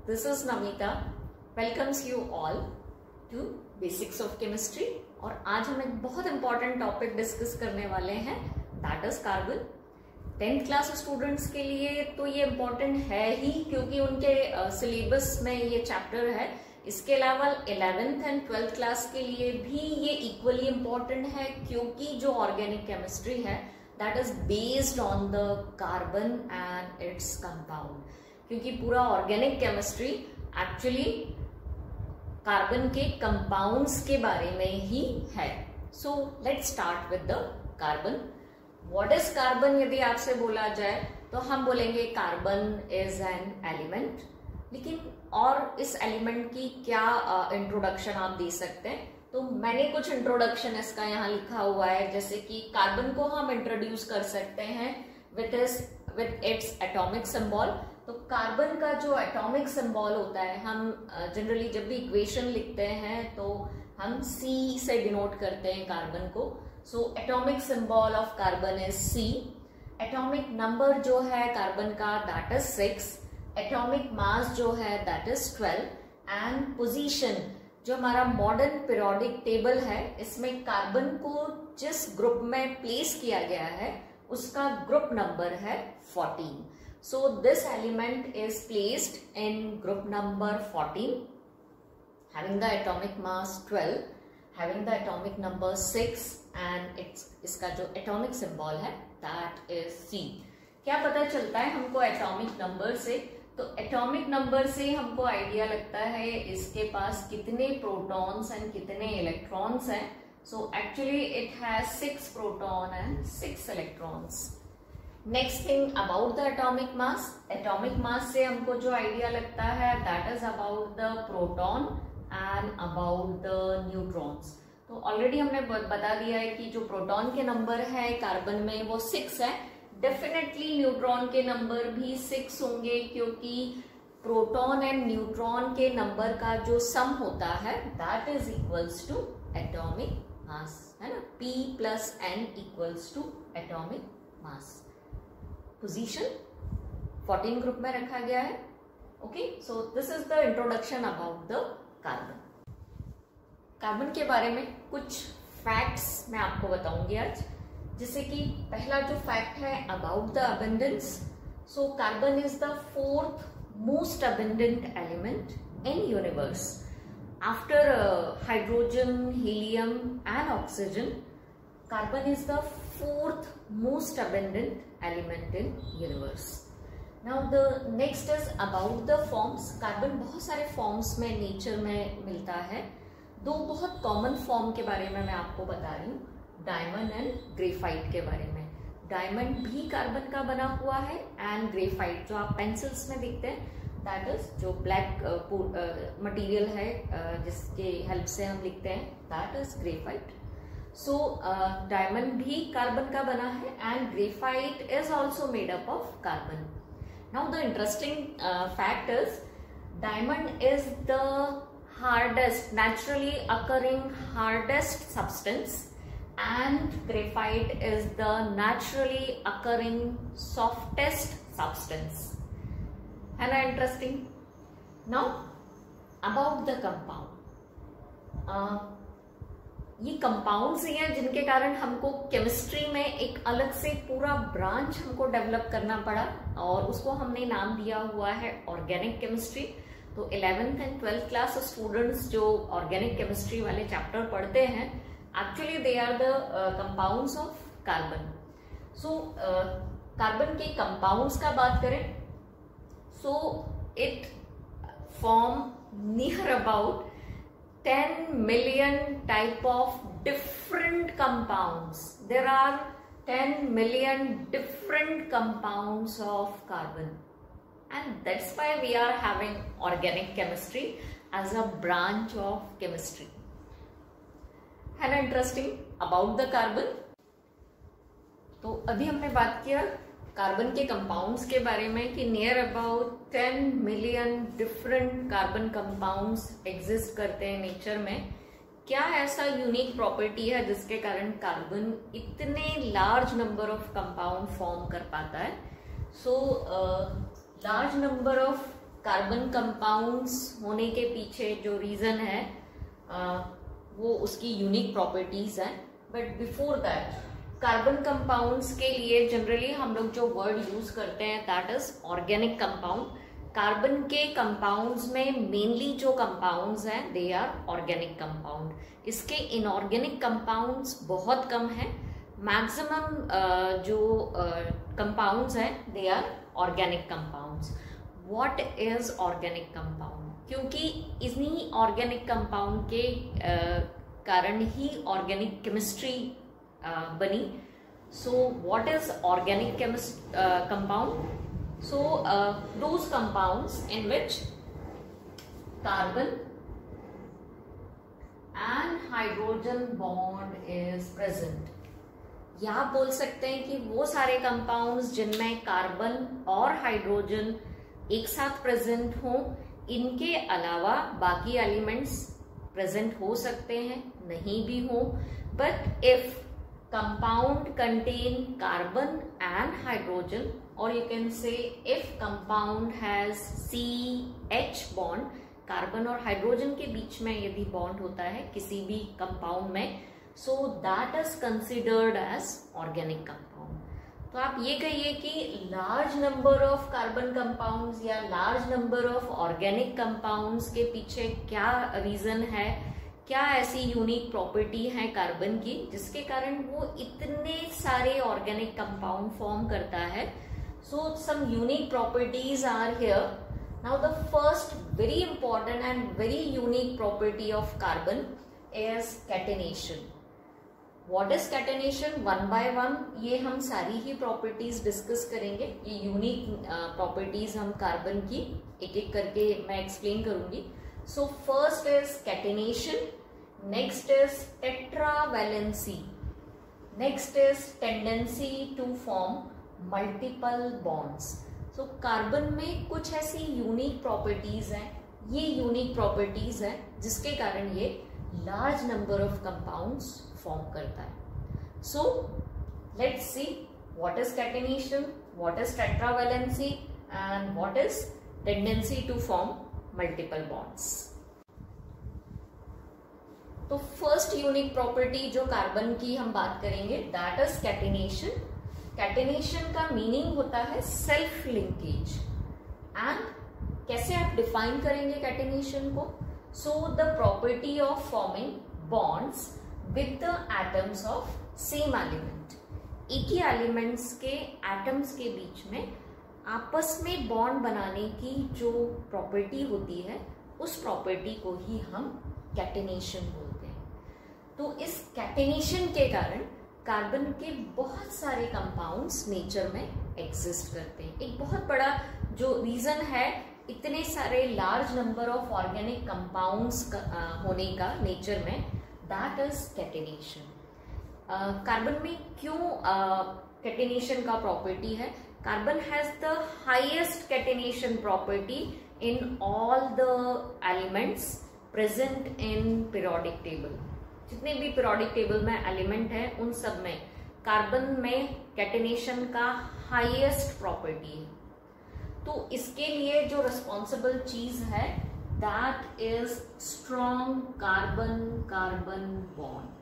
this is Namita. Welcomes you all to Basics of Chemistry. और आज हम एक बहुत इंपॉर्टेंट टॉपिक डिस्कस करने वाले हैं, that is carbon. 10th class students के लिए तो ये इम्पोर्टेंट है ही, क्योंकि उनके सिलेबस में ये चैप्टर है। इसके अलावा 11th एंड 12th क्लास के लिए भी ये इक्वली इम्पोर्टेंट है, क्योंकि जो ऑर्गेनिक केमिस्ट्री है that is based on the carbon and its compound. क्योंकि पूरा ऑर्गेनिक केमिस्ट्री एक्चुअली कार्बन के कंपाउंड्स के बारे में ही है। So let's start with the carbon. What is carbon यदि आपसे बोला जाए तो हम बोलेंगे कार्बन इज एन एलिमेंट। लेकिन और इस एलिमेंट की क्या इंट्रोडक्शन आप दे सकते हैं, तो मैंने कुछ इंट्रोडक्शन इसका यहाँ लिखा हुआ है। जैसे कि कार्बन को हम इंट्रोड्यूस कर सकते हैं विद इट्स एटॉमिक सिंबल। तो कार्बन का जो एटॉमिक सिंबल होता है, हम जनरली जब भी इक्वेशन लिखते हैं तो हम C से डिनोट करते हैं कार्बन को। So atomic symbol of carbon is C। Atomic number जो है कार्बन का दैट इज 6। एटॉमिक मास जो है दैट इज 12। एंड पोजीशन जो हमारा मॉडर्न पीरियोडिक टेबल है, इसमें कार्बन को जिस ग्रुप में प्लेस किया गया है उसका ग्रुप नंबर है 14। So this element is placed in group number 14, having the atomic mass 12, having the atomic number 6, and इसका जो atomic symbol है that is C। क्या पता चलता है हमको atomic number से? तो atomic number से हमको आइडिया लगता है इसके पास कितने प्रोटॉन्स एंड कितने इलेक्ट्रॉन्स हैं। So actually it has 6 proton and 6 electrons। Next thing about the atomic mass. Atomic mass से हमको जो आइडिया लगता है that is about the proton and about the neutrons. तो ऑलरेडी हमने बता दिया है कि जो प्रोटॉन के नंबर है कार्बन में वो 6 है। डेफिनेटली न्यूट्रॉन के नंबर भी 6 होंगे, क्योंकि प्रोटॉन एंड न्यूट्रॉन के नंबर का जो सम होता है that is equals to atomic mass, है ना। P plus N equals to atomic mass. Position 14 group में रखा गया है। Okay, so this is the introduction about the carbon. Carbon के बारे में कुछ फैक्ट्स मैं आपको बताऊंगी आज। जैसे कि पहला जो फैक्ट है about the abundance. So carbon is the 4th most abundant element in universe after hydrogen, helium and oxygen. Carbon is the 4th most abundant element in universe. Now the next is about the forms. Carbon बहुत सारे forms में nature में मिलता है। दो बहुत common form के बारे में मैं आपको बता रही हूँ, डायमंड एंड ग्रेफाइट के बारे में। डायमंड भी कार्बन का बना हुआ है एंड ग्रेफाइट जो आप पेंसिल्स में देखते हैं दैट इज जो ब्लैक मटेरियल है जिसके हेल्प से हम लिखते हैं that is graphite. So diamond भी कार्बन का बना है and graphite is also made up of carbon. Now the interesting fact is diamond is the hardest naturally occurring hardest substance and graphite is the naturally occurring softest substance. है ना interesting. Now about the compound. ये compounds ही हैं जिनके कारण हमको chemistry में एक अलग से पूरा ब्रांच हमको डेवलप करना पड़ा, और उसको हमने नाम दिया हुआ है ऑर्गेनिक केमिस्ट्री। तो 11th and 12th class students जो ऑर्गेनिक केमिस्ट्री वाले चैप्टर पढ़ते हैं actually they are the compounds of carbon. So carbon के कंपाउंड्स का बात करें, so it form near about 10 million type of different compounds. There are 10 million different compounds of carbon, and that's why we are having organic chemistry as a branch of chemistry. है ना interesting about the carbon. तो अभी हमने बात किया carbon के compounds के बारे में कि near about 10 million different carbon compounds exist करते हैं नेचर में। क्या ऐसा यूनिक प्रॉपर्टी है जिसके कारण कार्बन इतने large number of compound form कर पाता है? So large number of carbon compounds होने के पीछे जो रीजन है वो उसकी यूनिक प्रॉपर्टीज है। But before that, carbon compounds के लिए जनरली हम लोग जो वर्ड यूज करते हैं that is organic compound. Carbon के कंपाउंड्स में मेनली जो कंपाउंड्स हैं दे आर ऑर्गेनिक कंपाउंड। इसके इनऑर्गेनिक कंपाउंड्स बहुत कम है। मैक्सिमम जो कंपाउंड्स हैं they are organic compounds. What is organic compound? क्योंकि इन्हीं ऑर्गेनिक कंपाउंड के कारण ही ऑर्गेनिक केमिस्ट्री बनी। So what is organic compound? So those compounds in which carbon and hydrogen bond is present, या आप बोल सकते हैं कि वो सारे कंपाउंड्स जिनमें कार्बन और हाइड्रोजन एक साथ प्रेजेंट हो, इनके अलावा बाकी एलिमेंट्स प्रेजेंट हो सकते हैं, नहीं भी हो। But if compound contain carbon and hydrogen, or you can say if compound has CH bond, carbon और हाइड्रोजन के बीच में यदि बॉन्ड होता है किसी भी कंपाउंड में, so that is considered as organic compound। तो आप ये कहिए कि large number of carbon compounds या large number of organic compounds के पीछे क्या रीजन है, क्या ऐसी यूनिक प्रॉपर्टी है कार्बन की जिसके कारण वो इतने सारे ऑर्गेनिक कंपाउंड फॉर्म करता है। So some unique properties are here. Now the first very important and very unique property of carbon is catenation. What is catenation? One by one ये हम सारी ही प्रॉपर्टीज डिस्कस करेंगे। ये यूनिक प्रॉपर्टीज हम carbon की एक एक करके मैं एक्सप्लेन करूंगी। So first is catenation, next is tetravalency, next is tendency to form multiple bonds। So carbon में कुछ ऐसी यूनिक प्रॉपर्टीज हैं, ये यूनिक प्रॉपर्टीज हैं जिसके कारण ये large number of compounds form करता है। So let's see what is catenation, what is tetravalency and what is tendency to form multiple bonds. तो फर्स्ट यूनिक प्रॉपर्टी जो कार्बन की हम बात करेंगे दैट इज कैटेनेशन। कैटेनेशन का मीनिंग होता है सेल्फ लिंकेज। एंड कैसे आप डिफाइन करेंगे कैटेनेशन को? So the property of forming bonds with the atoms of same element. एक ही एलिमेंट्स के एटम्स के बीच में आपस में बॉन्ड बनाने की जो प्रॉपर्टी होती है उस प्रॉपर्टी को ही हम कैटेनेशन बोलते हैं। तो इस कैटेनेशन के कारण कार्बन के बहुत सारे कंपाउंड्स नेचर में एग्जिस्ट करते हैं। एक बहुत बड़ा जो रीजन है इतने सारे large number of organic compounds होने का नेचर में दैट इज कैटेनेशन। कार्बन में क्यों कैटेनेशन का प्रॉपर्टी है? Carbon has the highest catenation property in all the elements present in periodic table। जितने भी periodic table में एलिमेंट है उन सब में कार्बन में कैटेनेशन का हाईएस्ट प्रॉपर्टी है। तो इसके लिए जो रिस्पॉन्सिबल चीज है that is strong carbon carbon bond.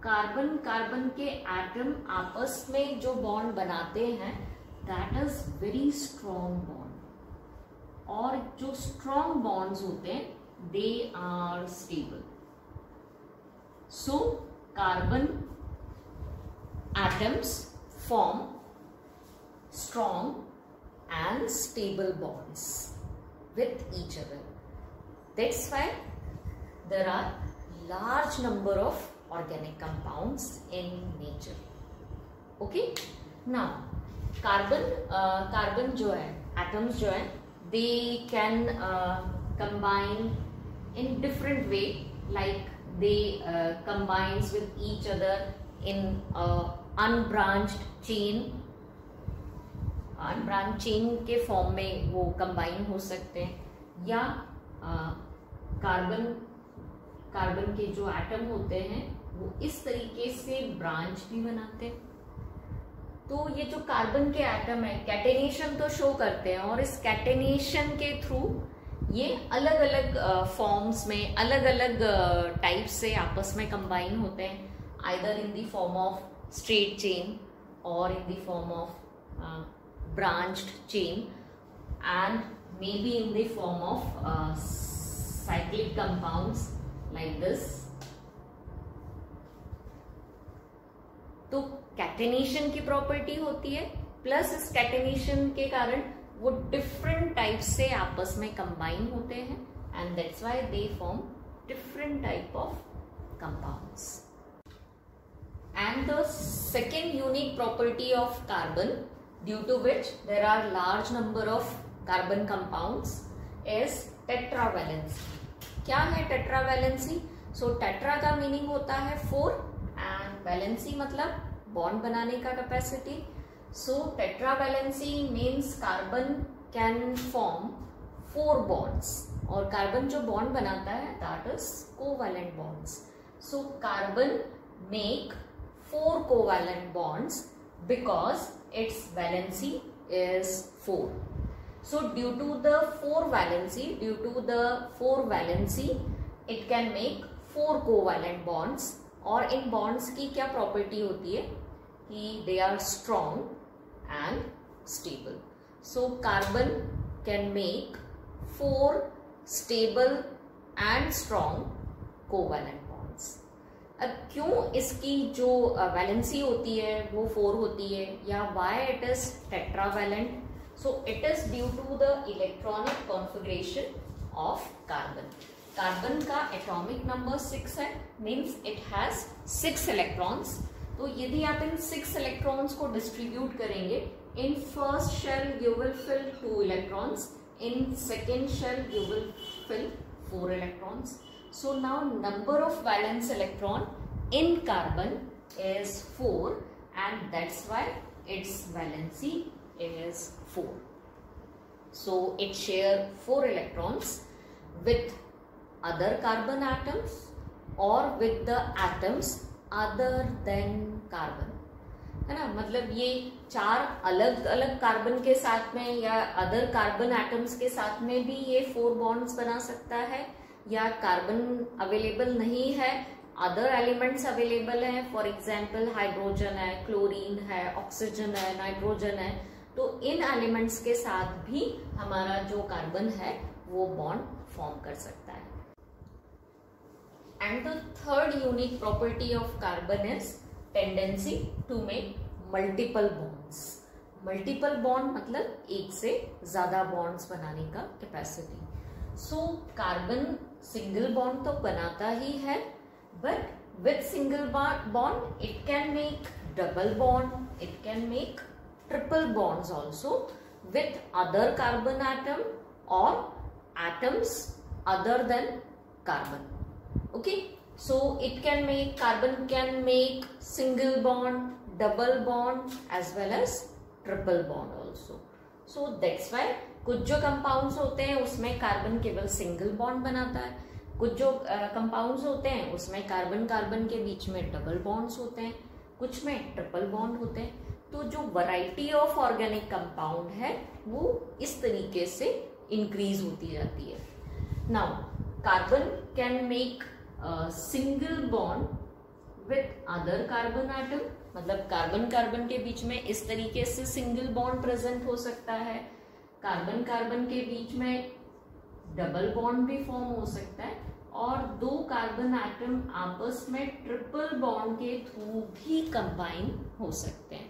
Carbon carbon के एटम आपस में जो बॉन्ड बनाते हैं that is very strong bond. और जो स्ट्रॉन्ग बॉन्ड्स होते हैं they are stable. So carbon atoms form strong and stable bonds with each other. That's why there are large number of organic compounds in nature. Okay, now carbon जो है atoms जो है they can combine in different way, like they combines with each other in unbranched chain. Unbranch chain के form में वो combine हो सकते हैं, या कार्बन के जो एटम होते हैं वो इस तरीके से ब्रांच भी बनाते हैं। तो ये जो कार्बन के एटम है कैटेनेशन तो शो करते हैं, और इस कैटेनेशन के थ्रू ये अलग अलग फॉर्म्स में अलग अलग टाइप से आपस में कंबाइन होते हैं, either in the form of straight chain और in the form of branched chain, and maybe in the form of cyclic compounds like this. तो कैटेनेशन की प्रॉपर्टी होती है, प्लस इस कैटेनेशन के कारण वो डिफरेंट टाइप से आपस में कंबाइन होते हैं, and that's why they form different type of compounds. And the second unique property of carbon, due to which there are large number of carbon compounds, is tetravalency. क्या है tetravalency? So tetra का meaning होता है 4 and valency मतलब bond बनाने का capacity. So tetravalency means carbon can form 4 bonds, और carbon जो बॉन्ड बनाता है that is covalent bonds. So carbon make 4 covalent bonds because its valency is 4. So due to the 4 valency it can make 4 covalent bonds. और इन bonds की क्या property होती है कि they are strong and stable. So carbon can make 4 stable and strong covalent bonds. अब क्यों इसकी जो वैलेंसी होती है वो 4 होती है, या why it is tetravalent? So it is due to the electronic configuration of carbon. Carbon का एटॉमिक नंबर 6 है, मींस इट हैज 6 इलेक्ट्रॉन्स. तो यदि आप इन 6 इलेक्ट्रॉन्स को डिस्ट्रीब्यूट करेंगे, in first shell you will fill 2 electrons, in second shell you will fill 4 electrons. So now number of valence electron in carbon is 4, and that's why its valency is 4. So it share 4 electrons with other carbon atoms or with the atoms other than carbon. है ना, मतलब ये 4 अलग अलग carbon के साथ में या अदर कार्बन एटम्स के साथ में भी ये 4 बॉन्ड्स बना सकता है, या कार्बन अवेलेबल नहीं है, अदर एलिमेंट्स अवेलेबल हैं, फॉर एग्जाम्पल हाइड्रोजन है, क्लोरीन है, ऑक्सीजन है, नाइट्रोजन है, तो इन एलिमेंट्स के साथ भी हमारा जो कार्बन है वो बॉन्ड फॉर्म कर सकता है. And the third unique property of carbon is tendency to make multiple bonds. Multiple bond मतलब एक से ज्यादा बॉन्ड्स बनाने का capacity. So carbon single bond तो बनाता ही है, but with single bond it can make double bond, it can make triple bonds also with other carbon atom और atoms other than carbon. Okay, so it can make, carbon can make single bond, double bond as well as triple bond also. So that's why कुछ जो compounds होते हैं उसमें carbon केवल single bond बनाता है, कुछ जो कंपाउंड्स होते हैं उसमें कार्बन कार्बन के बीच में डबल बॉन्ड्स होते हैं, कुछ में ट्रिपल बॉन्ड होते हैं. तो जो वैरायटी ऑफ ऑर्गेनिक कंपाउंड है वो इस तरीके से इंक्रीज होती जाती है. Now carbon can make single bond with other carbon atom, मतलब कार्बन कार्बन के बीच में इस तरीके से सिंगल बॉन्ड प्रेजेंट हो सकता है, कार्बन कार्बन के बीच में डबल बॉन्ड भी फॉर्म हो सकता है, और 2 कार्बन एटम आपस में ट्रिपल बॉन्ड के थ्रू भी कंबाइन हो सकते हैं.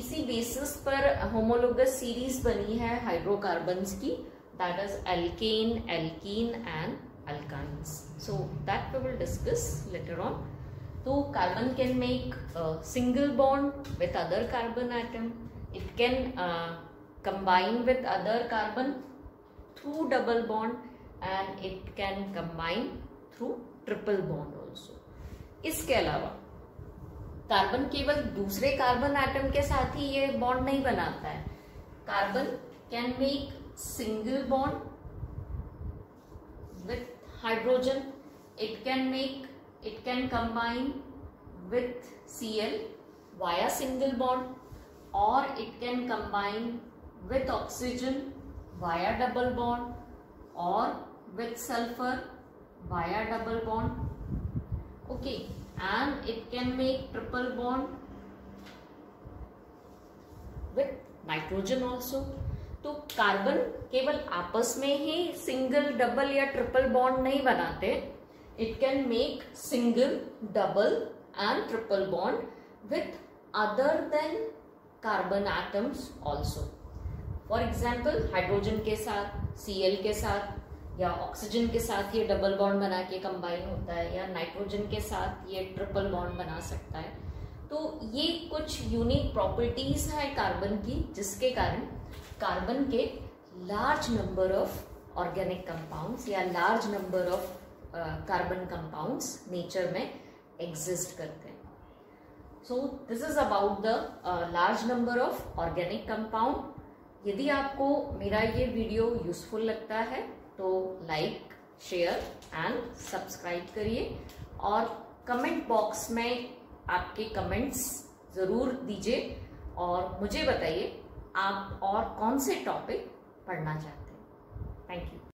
इसी बेसिस पर होमोलोगस सीरीज बनी है हाइड्रोकार्बन्स की, that is alkane, alkene and alkynes. So that we will discuss later on. तो carbon can make single bond with other carbon atom, it can combine with other carbon through double bond and it can combine through triple bond also. इसके अलावा carbon केवल दूसरे carbon atom के साथ ही ये bond नहीं बनाता है. Carbon can make single bond with hydrogen, it can combine with Cl via single bond. or it can combine with oxygen via double bond or with sulfur via double bond. Okay, and it can make triple bond with nitrogen also. तो carbon केवल आपस में ही single, double या triple bond नहीं बनाते. It can make single, double and triple bond with other than carbon atoms also. For example hydrogen के साथ, Cl के साथ या ऑक्सीजन के साथ ये डबल बॉन्ड बना के कंबाइन होता है, या नाइट्रोजन के साथ ये ट्रिपल बॉन्ड बना सकता है. तो ये कुछ यूनिक प्रॉपर्टीज है कार्बन की, जिसके कारण कार्बन के large number of organic compounds या large number of carbon compounds nature में एग्जिस्ट करते हैं. So this is about the large number of organic compound. यदि आपको मेरा ये वीडियो यूजफुल लगता है तो लाइक, शेयर एंड सब्सक्राइब करिए, और कमेंट बॉक्स में आपके कमेंट्स ज़रूर दीजिए और मुझे बताइए आप और कौन से टॉपिक पढ़ना चाहते हैं. Thank you.